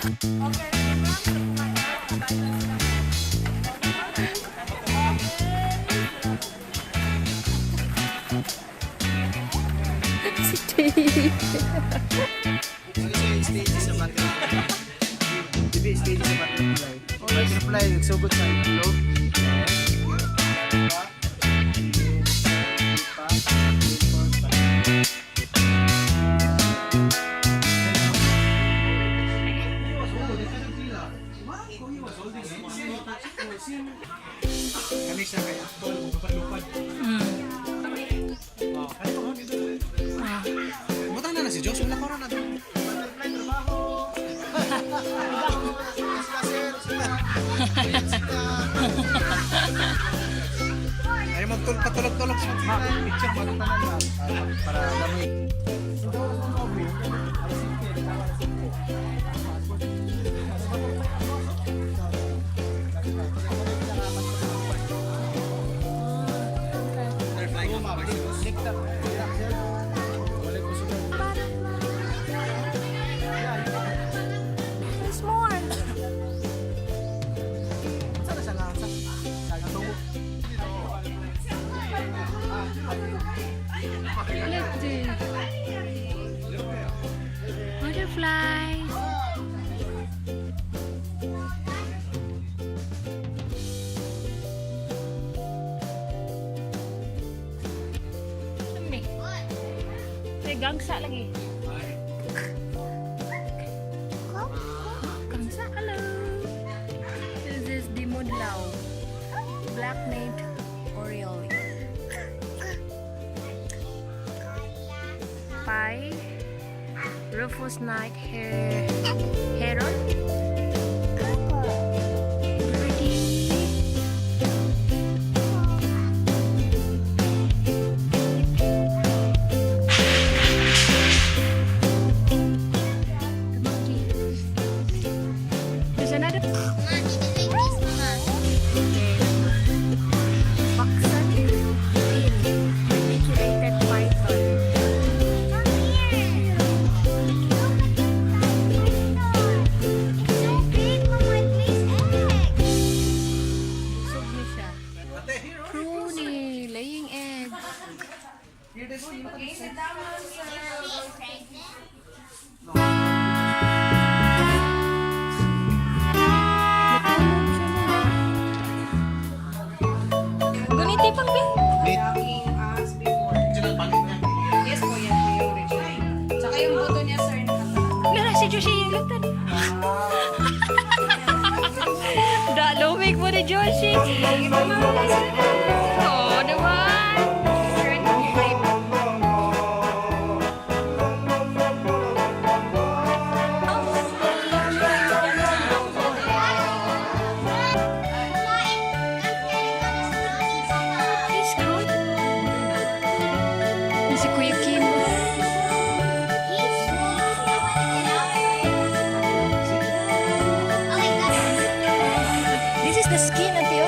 Butterfly, nagsugod sa itlog. Kami siya kaya lupad-lupad. Butang na si Josh, wala ko na doon. Butterfly, trabaho. Ay magtulog-tulog siya. Picture magtanan lang para lamig. Butterflies. May gangsa lagi. Gangsa, hello. This is the Mudlaw. Black-named Oriole. Pi. Rufous night heron. There's another. Ganiti pang bin. Yes po, yan po yung original. Tsaka yung buto niya, sir, nakatalaan. Lara si Joshi yung lagtan. Lumig mo ni Joshi. Oh, naman. Si Kuya Kim. This is the skin of the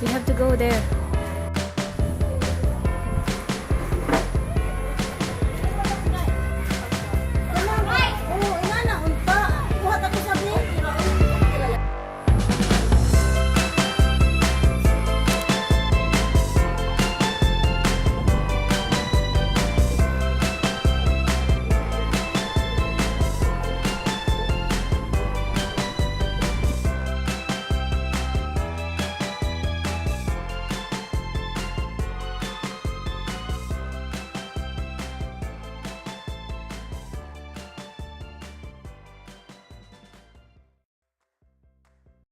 We have to go there.